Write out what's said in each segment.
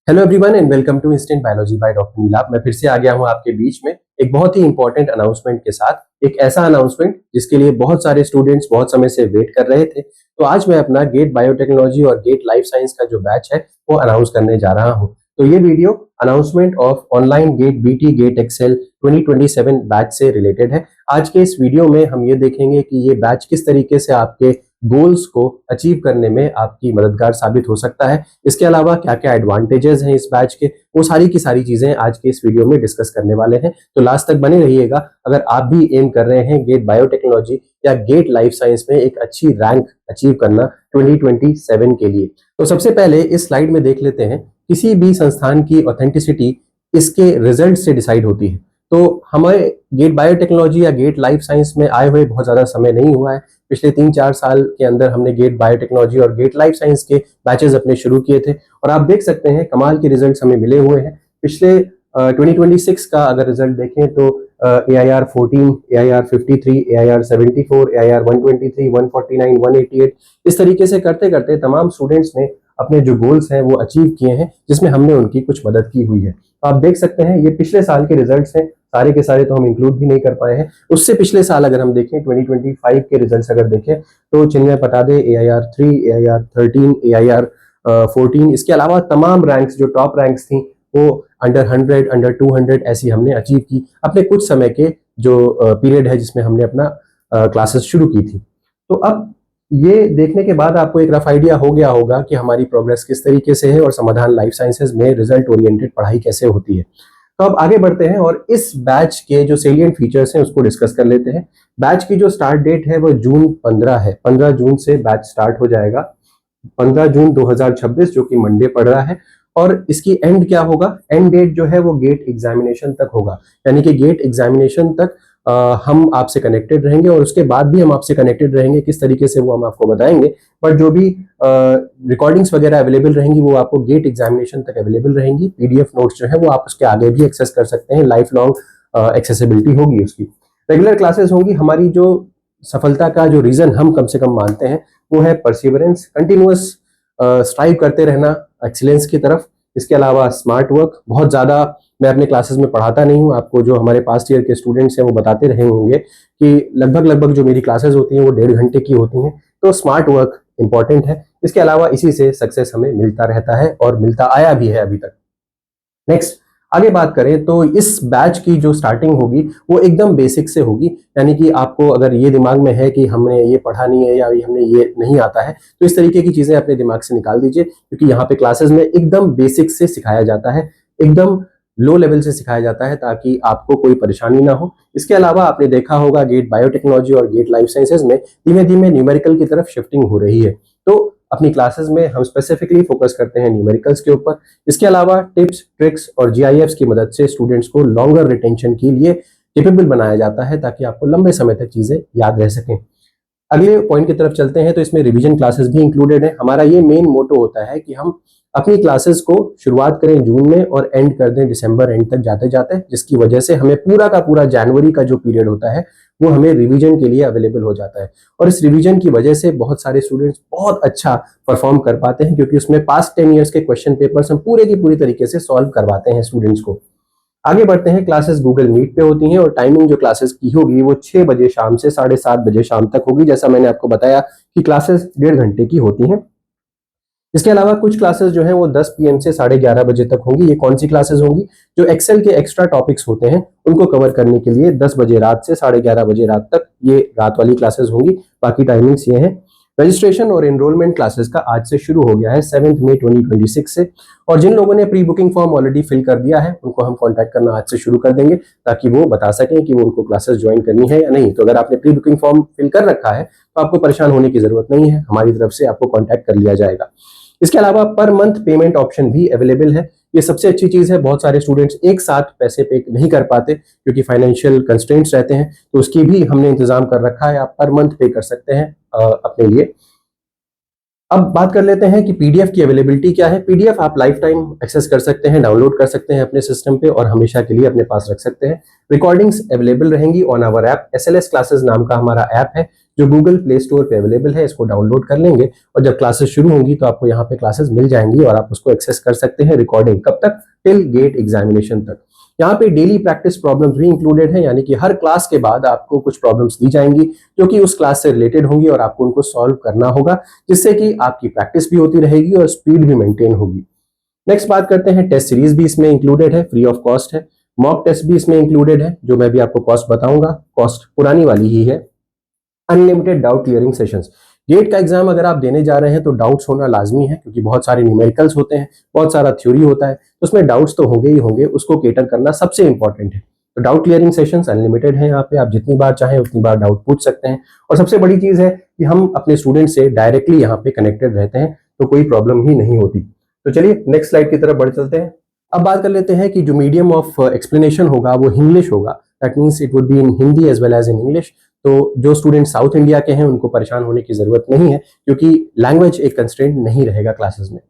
Hello everyone and welcome to instant biology by doctor Neelabh. मैं फिर से आ गया हूं आपके बीच में एक बहुत ही इंपॉर्टेंट अनाउंसमेंट के साथ। एक ऐसा अनाउंसमेंट जिसके लिए बहुत सारे स्टूडेंट्स बहुत समय से वेट कर रहे थे। तो आज मैं अपना गेट बायोटेक्नोलॉजी और गेट लाइफ साइंस का जो बैच है वो अनाउंस करने जा रहा हूं। तो ये video announcement of online GATE BT GATE Excel 2027 batch से रिलेटेड है। आज के इस वीडियो में हम ये देखेंगे कि ये बैच किस तरीके से आपके गोल्स को अचीव करने में आपकी मददगार साबित हो सकता है। इसके अलावा क्या क्या एडवांटेजेस हैं इस बैच के, वो सारी की सारी चीजें आज के इस वीडियो में डिस्कस करने वाले हैं। तो लास्ट तक बने रहिएगा। अगर आप भी एम कर रहे हैं गेट बायोटेक्नोलॉजी या गेट लाइफ साइंस में एक अच्छी रैंक अचीव करना 2027 के लिए, तो सबसे पहले इस स्लाइड में देख लेते हैं किसी भी संस्थान की ऑथेंटिसिटी इसके रिजल्ट से डिसाइड होती है। तो हमारे गेट बायोटेक्नोलॉजी या गेट लाइफ साइंस में आए हुए बहुत ज्यादा समय नहीं हुआ है। पिछले 3-4 साल के अंदर हमने गेट बायोटेक्नोलॉजी और गेट लाइफ साइंस के बैचेस अपने शुरू किए थे और आप देख सकते हैं कमाल के रिजल्ट्स हमें मिले हुए हैं। पिछले 2026 का अगर रिजल्ट देखें तो AIR 14, AIR 53, AIR 74, AIR 123, 149, 188 इस तरीके से करते करते तमाम स्टूडेंट्स ने अपने जो गोल्स हैं वो अचीव किए हैं, जिसमें हमने उनकी कुछ मदद की हुई है। तो आप देख सकते हैं ये पिछले साल के रिजल्ट्स हैं, सारे के सारे तो हम इंक्लूड भी नहीं कर पाए हैं। उससे पिछले साल अगर हम देखें 2025 के रिजल्ट्स अगर देखें तो चिन्मय पटादे AIR 3, AIR 13, AIR 14, इसके अलावा तमाम रैंक्स जो टॉप रैंक्स थी वो अंडर 100, अंडर 200 ऐसी हमने अचीव की अपने कुछ समय के जो पीरियड है जिसमें हमने अपना क्लासेस शुरू की थी। तो अब ये देखने के बाद आपको एक रफ आइडिया हो गया होगा कि हमारी प्रोग्रेस किस तरीके से है और समाधान लाइफ साइंसेज में रिजल्ट ओरिएंटेड पढ़ाई कैसे होती है। तो अब आगे बढ़ते हैं और इस बैच के जो सेलिएंट फीचर्स हैं उसको डिस्कस कर लेते हैं। बैच की जो स्टार्ट डेट है वो जून 15 है। 15 जून से बैच स्टार्ट हो जाएगा, 15 जून 2026 जो कि मंडे पड़ रहा है। और इसकी एंड क्या होगा, एंड डेट जो है वो गेट एग्जामिनेशन तक होगा। यानी कि गेट एग्जामिनेशन तक हम आपसे कनेक्टेड रहेंगे और उसके बाद भी हम आपसे कनेक्टेड रहेंगे। किस तरीके से वो हम आपको बताएंगे, बट जो भी रिकॉर्डिंग्स वगैरह अवेलेबल रहेंगी वो आपको गेट एग्जामिनेशन तक अवेलेबल रहेंगी। PDF नोट्स जो है वो आप उसके आगे भी एक्सेस कर सकते हैं, लाइफ लॉन्ग एक्सेसिबिलिटी होगी उसकी। रेगुलर क्लासेस होंगी। हमारी जो सफलता का जो रीजन हम कम से कम मानते हैं वो है परसिवरेंस, कंटिन्यूअस स्ट्राइव करते रहना एक्सीलेंस की तरफ। इसके अलावा स्मार्ट वर्क। बहुत ज़्यादा मैं अपने क्लासेस में पढ़ाता नहीं हूँ, आपको जो हमारे पास्ट ईयर के स्टूडेंट्स हैं वो बताते रहे होंगे कि लगभग जो मेरी क्लासेस होती हैं वो 1.5 घंटे की होती हैं। तो स्मार्ट वर्क इंपॉर्टेंट है। इसके अलावा इसी से सक्सेस हमें मिलता रहता है और मिलता आया भी है अभी तक। नेक्स्ट आगे बात करें तो इस बैच की जो स्टार्टिंग होगी वो एकदम बेसिक से होगी। यानी कि आपको अगर ये दिमाग में है कि हमने ये पढ़ा नहीं है या हमने ये नहीं आता है तो इस तरीके की चीजें अपने दिमाग से निकाल दीजिए, क्योंकि यहाँ पे क्लासेस में एकदम बेसिक से सिखाया जाता है, एकदम लो लेवल से सिखाया जाता है ताकि आपको कोई परेशानी ना हो। इसके अलावा आपने देखा होगा गेट बायोटेक्नोलॉजी और गेट लाइफ साइंसेज में धीमे धीमे न्यूमेरिकल की तरफ शिफ्टिंग हो रही है। तो अपनी क्लासेस में हम स्पेसिफिकली फोकस करते हैं न्यूमेरिकल्स के ऊपर। इसके अलावा टिप्स ट्रिक्स और GIFs की मदद से स्टूडेंट्स को लॉन्गर रिटेंशन के लिए केपेबल बनाया जाता है ताकि आपको लंबे समय तक चीजें याद रह सकें। अगले पॉइंट की तरफ चलते हैं तो इसमें रिवीजन क्लासेस भी इंक्लूडेड है। हमारा ये मेन मोटो होता है कि हम अपनी क्लासेस को शुरुआत करें जून में और एंड कर दें दिसंबर एंड तक जाते जाते, जिसकी वजह से हमें पूरा का पूरा जनवरी का जो पीरियड होता है वो हमें रिवीजन के लिए अवेलेबल हो जाता है। और इस रिवीजन की वजह से बहुत सारे स्टूडेंट्स बहुत अच्छा परफॉर्म कर पाते हैं, क्योंकि उसमें पास्ट 10 ईयर्स के क्वेश्चन पेपर्स हम पूरे की पूरी तरीके से सॉल्व करवाते हैं स्टूडेंट्स को। आगे बढ़ते हैं। क्लासेस गूगल मीट पे होती हैं और टाइमिंग जो क्लासेस की होगी वो 6 बजे शाम से 7:30 बजे शाम तक होगी। जैसा मैंने आपको बताया कि क्लासेस 1.5 घंटे की होती हैं। इसके अलावा कुछ क्लासेस जो हैं वो 10 PM से 11:30 बजे तक होंगी। ये कौन सी क्लासेस होंगी? जो एक्सेल के एक्स्ट्रा टॉपिक्स होते हैं उनको कवर करने के लिए 10 बजे रात से 11:30 बजे रात तक ये रात वाली क्लासेस होंगी। बाकी टाइमिंग्स ये हैं। रजिस्ट्रेशन और एनरोलमेंट क्लासेस का आज से शुरू हो गया है 7 मई 2026 से। और जिन लोगों ने pre booking form already fill कर दिया है उनको हम कॉन्टैक्ट करना आज से शुरू कर देंगे ताकि वो बता सकें कि वो उनको क्लासेस ज्वाइन करनी है या नहीं। तो अगर आपने प्री बुकिंग फॉर्म फिल कर रखा है तो आपको परेशान होने की जरूरत नहीं है, हमारी तरफ से आपको कॉन्टैक्ट कर लिया जाएगा। इसके अलावा पर मंथ पेमेंट ऑप्शन भी अवेलेबल है। ये सबसे अच्छी चीज है। बहुत सारे स्टूडेंट्स एक साथ पैसे पे नहीं कर पाते क्योंकि फाइनेंशियल कंस्ट्रेंट्स रहते हैं, तो उसकी भी हमने इंतजाम कर रखा है। आप पर मंथ पे कर सकते हैं अपने लिए। अब बात कर लेते हैं कि पीडीएफ की अवेलेबिलिटी क्या है। पीडीएफ आप लाइफ टाइम एक्सेस कर सकते हैं, डाउनलोड कर सकते हैं अपने सिस्टम पे और हमेशा के लिए अपने पास रख सकते हैं। रिकॉर्डिंग्स अवेलेबल रहेंगी on our app. SLS classes नाम का हमारा ऐप है जो गूगल प्ले स्टोर पे अवेलेबल है। इसको डाउनलोड कर लेंगे और जब क्लासेस शुरू होंगी तो आपको यहाँ पे क्लासेस मिल जाएंगी और आप उसको एक्सेस कर सकते हैं। रिकॉर्डिंग कब तक? टिल गेट एग्जामिनेशन तक। यहाँ पे डेली प्रैक्टिस प्रॉब्लम्स भी इंक्लूडेड है, यानी कि हर क्लास के बाद आपको कुछ प्रॉब्लम्स दी जाएंगी जो कि उस क्लास से रिलेटेड होंगी और आपको उनको सॉल्व करना होगा, जिससे कि आपकी प्रैक्टिस भी होती रहेगी और स्पीड भी मेंटेन होगी। नेक्स्ट बात करते हैं, टेस्ट सीरीज भी इसमें इंक्लूडेड है, फ्री ऑफ कॉस्ट है। मॉक टेस्ट भी इसमें इंक्लूडेड है, जो मैं भी आपको कॉस्ट बताऊंगा, कॉस्ट पुरानी वाली ही है। Unlimited doubt clearing sessions. GATE का एग्जाम अगर आप देने जा रहे हैं तो डाउट्स होना लाजमी है, क्योंकि बहुत सारे न्यूमेरिकल्स होते हैं, बहुत सारा थ्योरी होता है, तो उसमें डाउट्स तो होंगे ही होंगे, उसको केटर करना सबसे इंपॉर्टेंट है। तो डाउट क्लियरिंग सेशंस अनलिमिटेड है, यहाँ पे आप जितनी बार चाहें उतनी बार डाउट पूछ सकते हैं। और सबसे बड़ी चीज है कि हम अपने स्टूडेंट से डायरेक्टली यहाँ पे कनेक्टेड रहते हैं, तो कोई प्रॉब्लम ही नहीं होती। तो चलिए नेक्स्ट स्लाइड की तरफ बढ़ चलते हैं। अब बात कर लेते हैं कि जो मीडियम ऑफ एक्सप्लेनेशन होगा वो इंग्लिश होगा। That means it would be in Hindi as well as in English. तो जो स्टूडेंट साउथ इंडिया के हैं उनको परेशान होने की जरूरत नहीं है, क्योंकि लैंग्वेज एक कंस्ट्रेंट नहीं रहेगा क्लासेस में।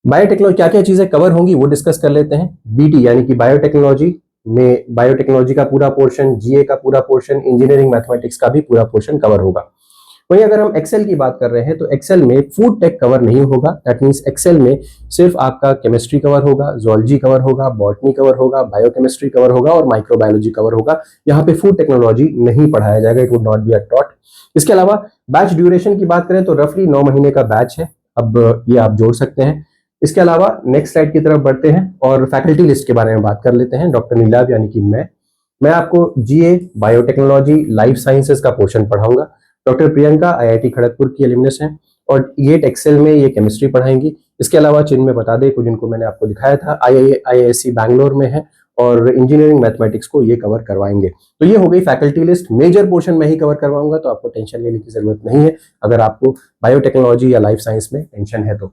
बायोटेक्नोलॉजी क्या क्या चीजें कवर होंगी वो डिस्कस कर लेते हैं। बीटी यानी कि बायोटेक्नोलॉजी में बायोटेक्नोलॉजी का पूरा पोर्शन, जीए का पूरा पोर्शन, इंजीनियरिंग मैथमेटिक्स का भी पूरा पोर्शन कवर होगा। वहीं अगर हम एक्सेल की बात कर रहे हैं तो एक्सेल में फूड टेक कवर नहीं होगा। दैट मीन्स एक्सेल में सिर्फ आपका केमिस्ट्री कवर होगा, जोलॉजी कवर होगा, बॉटनी कवर होगा, बायोकेमिस्ट्री कवर होगा और माइक्रोबायोलॉजी कवर होगा। यहाँ पे फूड टेक्नोलॉजी नहीं पढ़ाया जाएगा, it would not be taught. इसके अलावा बैच ड्यूरेशन की बात करें तो रफली 9 महीने का बैच है। अब ये आप जोड़ सकते हैं। इसके अलावा नेक्स्ट स्लाइड की तरफ बढ़ते हैं और फैकल्टी लिस्ट के बारे में बात कर लेते हैं। डॉक्टर नीलाभ यानी कि मैं आपको जीए, बायोटेक्नोलॉजी, लाइफ साइंसेज का पोर्शन पढ़ाऊंगा। डॉक्टर प्रियंका आईआईटी खड़गपुर की एल्यूमिनस हैं और गेट एक्सेल में ये केमिस्ट्री पढ़ाएंगी। इसके अलावा जिनमें बता दें कुछ जिनको मैंने आपको दिखाया था, आईआईएससी बैंगलोर में है और इंजीनियरिंग मैथमेटिक्स को ये कवर करवाएंगे। तो ये हो गई फैकल्टी लिस्ट। मेजर पोर्शन में ही कवर करवाऊंगा, तो आपको टेंशन लेने की जरूरत नहीं है अगर आपको बायोटेक्नोलॉजी या लाइफ साइंस में टेंशन है तो।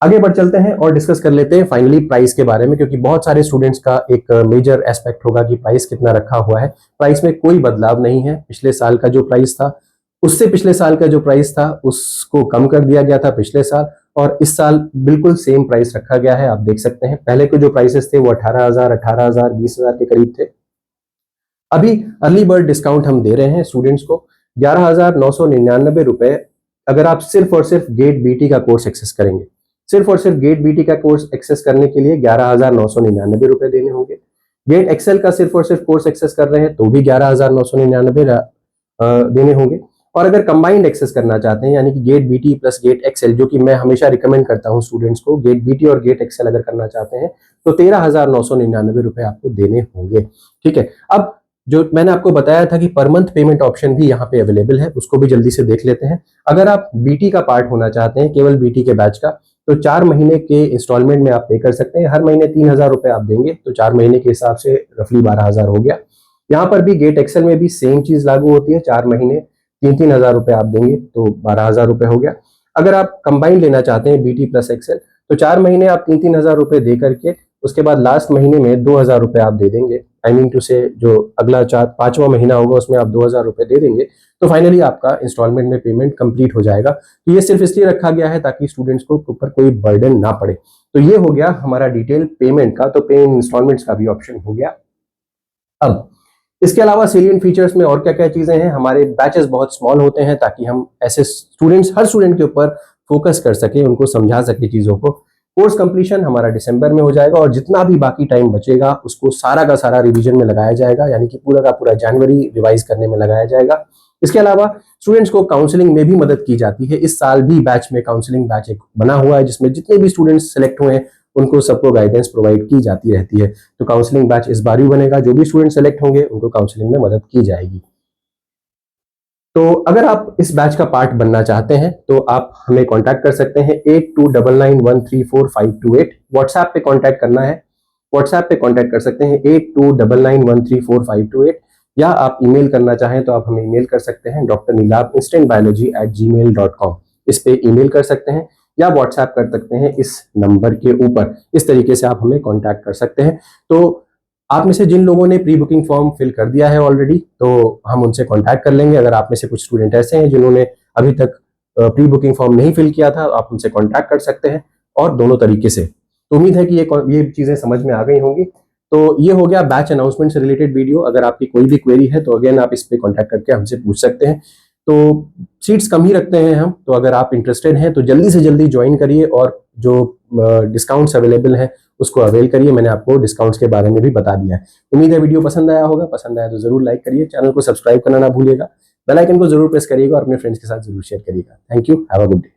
आगे बढ़ चलते हैं और डिस्कस कर लेते हैं फाइनली प्राइस के बारे में, क्योंकि बहुत सारे स्टूडेंट्स का एक मेजर एस्पेक्ट होगा कि प्राइस कितना रखा हुआ है। प्राइस में कोई बदलाव नहीं है। पिछले साल का जो प्राइस था उससे पिछले साल का जो प्राइस था उसको कम कर दिया गया था पिछले साल, और इस साल बिल्कुल सेम प्राइस रखा गया है। आप देख सकते हैं पहले के जो प्राइसेस थे वो 18,000, 20,000 के करीब थे। अभी अर्ली बर्ड डिस्काउंट हम दे रहे हैं स्टूडेंट्स को 11,999 रुपए, अगर आप सिर्फ और सिर्फ गेट बीटी का कोर्स एक्सेस करेंगे। सिर्फ और सिर्फ गेट बीटी का कोर्स एक्सेस करने के लिए 11,999 रुपए देने होंगे। गेट एक्सेल का सिर्फ और सिर्फ कोर्स एक्सेस कर रहे हैं तो भी 11,999 देने होंगे। और अगर कंबाइंड एक्सेस करना चाहते हैं, यानी कि GATE BT plus GATE Excel, जो कि मैं हमेशा रिकमेंड करता हूं स्टूडेंट्स को, गेट बीटी और गेट एक्सेल अगर करना चाहते हैं तो 13,999 रुपए आपको देने होंगे। ठीक है। अब जो मैंने आपको बताया था कि पर मंथ पेमेंट ऑप्शन भी यहाँ पे अवेलेबल है, उसको भी जल्दी से देख लेते हैं। अगर आप बीटी का पार्ट होना चाहते हैं, केवल बीटी के बैच का, तो 4 महीने के इंस्टॉलमेंट में आप पे कर सकते हैं। हर महीने 3,000 रुपए आप देंगे तो 4 महीने के हिसाब से रफली 12,000 हो गया। यहाँ पर भी गेट एक्सेल में भी सेम चीज लागू होती है। 4 महीने 3,000 रुपए आप देंगे तो 12,000 रुपए हो गया। अगर आप कंबाइन लेना चाहते हैं बीटी प्लस एक्सेल, तो 4 महीने आप 3,000 रुपए दे करके उसके बाद लास्ट महीने में 2,000 रुपए आप दे देंगे। आई मीन टू से जो अगला 5वां महीना होगा उसमें आप 2,000 रुपए दे देंगे तो फाइनली आपका इंस्टॉलमेंट में पेमेंट कंप्लीट हो जाएगा। तो ये सिर्फ इसलिए रखा गया है ताकि स्टूडेंट्स को ऊपर कोई बर्डन ना पड़े। तो ये हो गया हमारा डिटेल पेमेंट का। तो पे इन इंस्टॉलमेंट्स का भी ऑप्शन हो गया। अब इसके अलावा सेलिएंट फीचर्स में और क्या क्या चीजें हैं। हमारे बैचेस बहुत स्मॉल होते हैं ताकि हम ऐसे स्टूडेंट्स, हर स्टूडेंट के ऊपर फोकस कर सके, उनको समझा सके चीजों को। कोर्स कंप्लीशन हमारा दिसंबर में हो जाएगा और जितना भी बाकी टाइम बचेगा उसको सारा का सारा रिवीजन में लगाया जाएगा, यानी कि पूरा का पूरा जनवरी रिवाइज करने में लगाया जाएगा। इसके अलावा स्टूडेंट्स को काउंसलिंग में भी मदद की जाती है। इस साल भी बैच में काउंसलिंग बैच एक बना हुआ है, जिसमें जितने भी स्टूडेंट्स सेलेक्ट हुए हैं उनको सबको गाइडेंस प्रोवाइड की जाती रहती है। तो काउंसलिंग बैच इस बार भी बनेगा। जो भी स्टूडेंट सेलेक्ट होंगे उनको काउंसलिंग में मदद की जाएगी। तो अगर आप इस बैच का पार्ट बनना चाहते हैं तो आप हमें कांटेक्ट कर सकते हैं 8299134528। व्हाट्सएप पे कांटेक्ट करना है, व्हाट्सएप पे कांटेक्ट कर सकते हैं 8299134528, या आप ईमेल करना चाहें तो आप हमें ईमेल कर सकते हैं drnilab@instantbiology@gmail.com। इस पे ईमेल कर सकते हैं या व्हाट्सएप कर सकते हैं इस नंबर के ऊपर। इस तरीके से आप हमें कांटेक्ट कर सकते हैं। तो आप में से जिन लोगों ने प्री बुकिंग फॉर्म फिल कर दिया है ऑलरेडी, तो हम उनसे कांटेक्ट कर लेंगे। अगर आप में से कुछ स्टूडेंट ऐसे हैं जिन्होंने अभी तक प्री बुकिंग फॉर्म नहीं फिल किया था, आप उनसे कॉन्टैक्ट कर सकते हैं और दोनों तरीके से। तो उम्मीद है कि ये चीजें समझ में आ गई होंगी। तो ये हो गया बैच अनाउंसमेंट से रिलेटेड वीडियो। अगर आपकी कोई भी क्वेरी है तो अगेन आप इस पे कॉन्टैक्ट करके हमसे पूछ सकते हैं। तो सीट्स कम ही रखते हैं हम, तो अगर आप इंटरेस्टेड हैं तो जल्दी से जल्दी ज्वाइन करिए और जो डिस्काउंट्स अवेलेबल हैं उसको अवेल करिए। मैंने आपको डिस्काउंट्स के बारे में भी बता दिया है। उम्मीद है वीडियो पसंद आया होगा। पसंद आया तो जरूर लाइक करिए, चैनल को सब्सक्राइब करना ना भूलिएगा, बेल आइकन को जरूर प्रेस करिएगा और अपने फ्रेंड्स के साथ जरूर शेयर करिएगा। Thank you, have a good day.